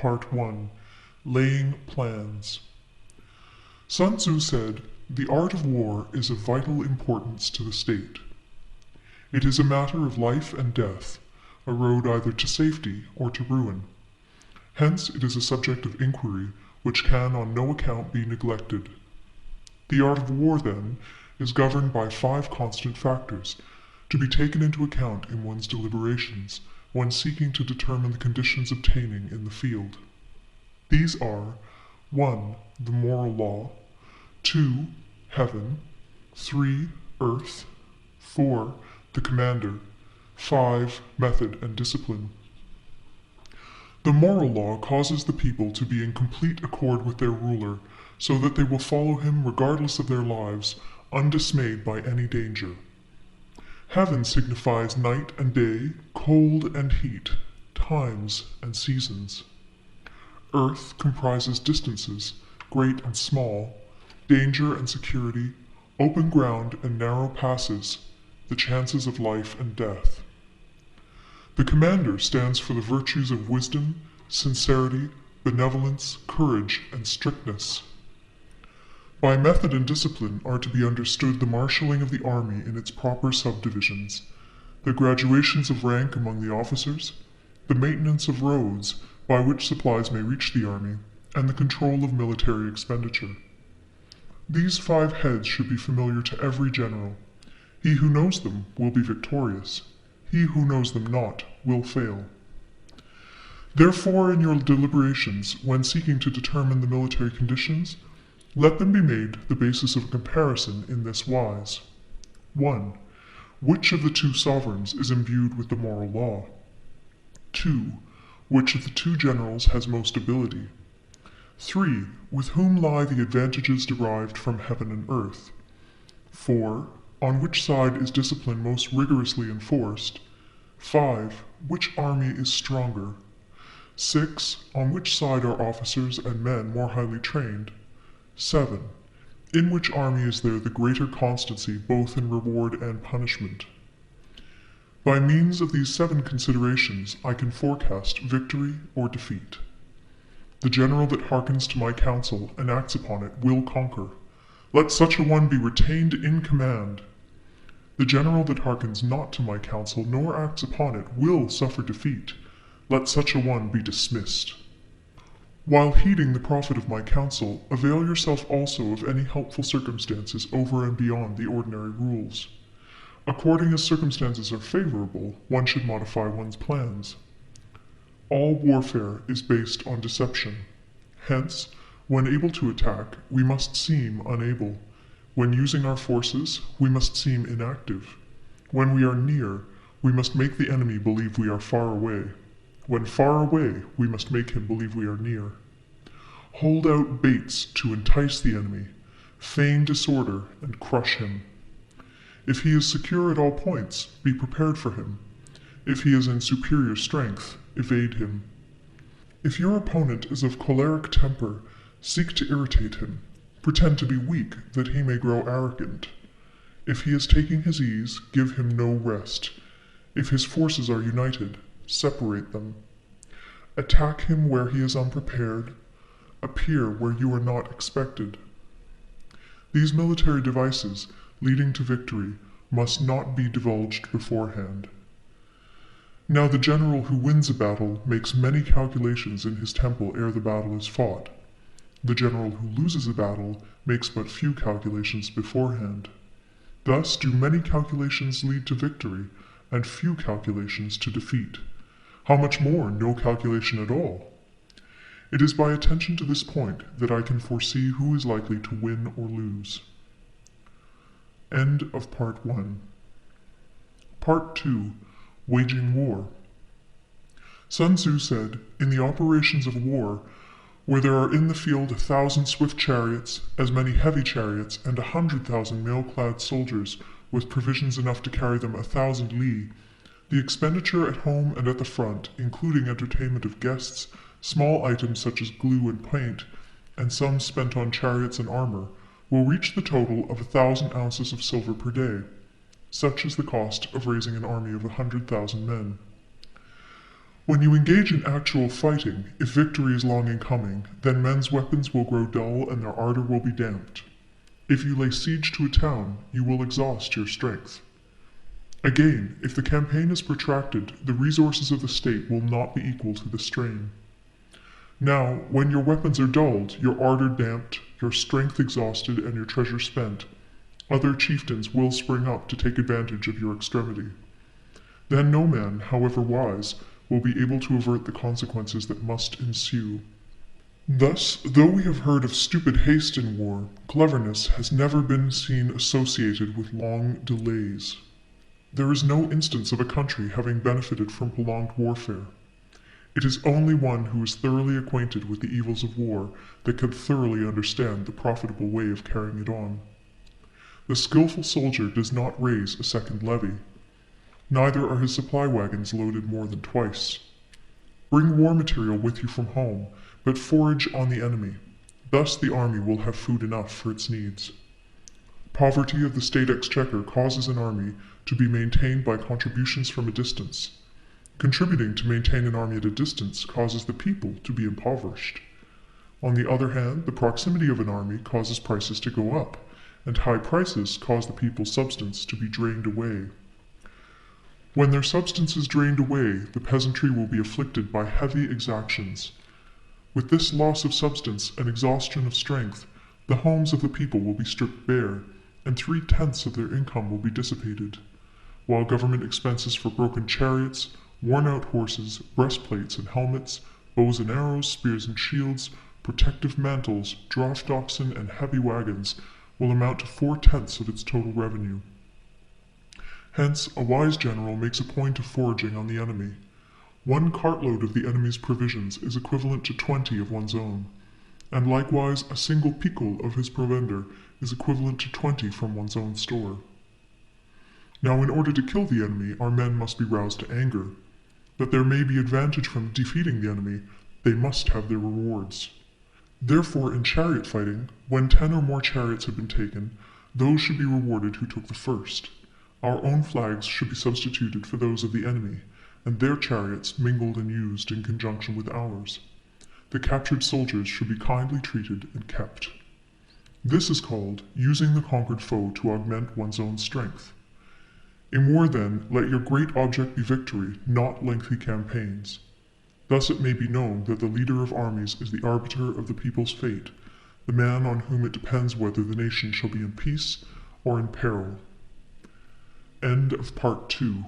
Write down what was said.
Part 1. Laying Plans. Sun Tzu said, "The art of war is of vital importance to the state. It is a matter of life and death, a road either to safety or to ruin. Hence it is a subject of inquiry which can on no account be neglected. The art of war, then, is governed by 5 constant factors, to be taken into account in one's deliberations when seeking to determine the conditions obtaining in the field. These are 1. The moral law, 2. Heaven, 3. Earth, 4. The commander, 5. Method and discipline. The moral law causes the people to be in complete accord with their ruler, so that they will follow him regardless of their lives, undismayed by any danger. Heaven signifies night and day, cold and heat, times and seasons. Earth comprises distances, great and small, danger and security, open ground and narrow passes, the chances of life and death. The commander stands for the virtues of wisdom, sincerity, benevolence, courage, and strictness. By method and discipline are to be understood the marshalling of the army in its proper subdivisions, the graduations of rank among the officers, the maintenance of roads by which supplies may reach the army, and the control of military expenditure. These 5 heads should be familiar to every general. He who knows them will be victorious. He who knows them not will fail. Therefore, in your deliberations, when seeking to determine the military conditions, let them be made the basis of a comparison in this wise. 1. Which of the 2 sovereigns is imbued with the moral law? 2. Which of the 2 generals has most ability? 3. With whom lie the advantages derived from heaven and earth? 4. On which side is discipline most rigorously enforced? 5. Which army is stronger? 6. On which side are officers and men more highly trained? 7. In which army is there the greater constancy both in reward and punishment? By means of these 7 considerations I can forecast victory or defeat. The general that hearkens to my counsel and acts upon it will conquer. Let such a one be retained in command. The general that hearkens not to my counsel nor acts upon it will suffer defeat. Let such a one be dismissed. While heeding the profit of my counsel, avail yourself also of any helpful circumstances over and beyond the ordinary rules. According as circumstances are favorable, one should modify one's plans. All warfare is based on deception. Hence, when able to attack, we must seem unable. When using our forces, we must seem inactive. When we are near, we must make the enemy believe we are far away. When far away, we must make him believe we are near. Hold out baits to entice the enemy, feign disorder, and crush him. If he is secure at all points, be prepared for him. If he is in superior strength, evade him. If your opponent is of choleric temper, seek to irritate him. Pretend to be weak, that he may grow arrogant. If he is taking his ease, give him no rest. If his forces are united, separate them. Attack him where he is unprepared. Appear where you are not expected. These military devices, leading to victory, must not be divulged beforehand. Now the general who wins a battle makes many calculations in his temple ere the battle is fought. The general who loses a battle makes but few calculations beforehand. Thus do many calculations lead to victory, and few calculations to defeat. How much more no calculation at all? It is by attention to this point that I can foresee who is likely to win or lose. End of Part 1. Part 2. Waging War. Sun Tzu said, "In the operations of war, where there are in the field 1,000 swift chariots, as many heavy chariots, and 100,000 mail-clad soldiers, with provisions enough to carry them 1,000 li, the expenditure at home and at the front, including entertainment of guests, small items such as glue and paint, and sums spent on chariots and armor, will reach the total of 1,000 ounces of silver per day. Such is the cost of raising an army of 100,000 men. When you engage in actual fighting, if victory is long in coming, then men's weapons will grow dull and their ardor will be damped. If you lay siege to a town, you will exhaust your strength. Again, if the campaign is protracted, the resources of the state will not be equal to the strain. Now, when your weapons are dulled, your ardor damped, your strength exhausted, and your treasure spent, other chieftains will spring up to take advantage of your extremity. Then no man, however wise, will be able to avert the consequences that must ensue. Thus, though we have heard of stupid haste in war, cleverness has never been seen associated with long delays. There is no instance of a country having benefited from prolonged warfare. It is only one who is thoroughly acquainted with the evils of war that can thoroughly understand the profitable way of carrying it on. The skillful soldier does not raise a second levy. Neither are his supply wagons loaded more than twice. Bring war material with you from home, but forage on the enemy. Thus the army will have food enough for its needs. Poverty of the state exchequer causes an army to be maintained by contributions from a distance. Contributing to maintain an army at a distance causes the people to be impoverished. On the other hand, the proximity of an army causes prices to go up, and high prices cause the people's substance to be drained away. When their substance is drained away, the peasantry will be afflicted by heavy exactions. With this loss of substance and exhaustion of strength, the homes of the people will be stripped bare, and 3/10 of their income will be dissipated, while government expenses for broken chariots, worn-out horses, breastplates and helmets, bows and arrows, spears and shields, protective mantles, draft oxen, and heavy wagons will amount to 4/10 of its total revenue. Hence, a wise general makes a point of foraging on the enemy. 1 cartload of the enemy's provisions is equivalent to 20 of one's own, and likewise a single picul of his provender is equivalent to 20 from one's own store. Now, in order to kill the enemy, our men must be roused to anger. That there may be advantage from defeating the enemy, they must have their rewards. Therefore, in chariot fighting, when 10 or more chariots have been taken, those should be rewarded who took the first. Our own flags should be substituted for those of the enemy, and their chariots mingled and used in conjunction with ours. The captured soldiers should be kindly treated and kept. This is called using the conquered foe to augment one's own strength. In war, then, let your great object be victory, not lengthy campaigns. Thus it may be known that the leader of armies is the arbiter of the people's fate, the man on whom it depends whether the nation shall be in peace or in peril. End of Part 2.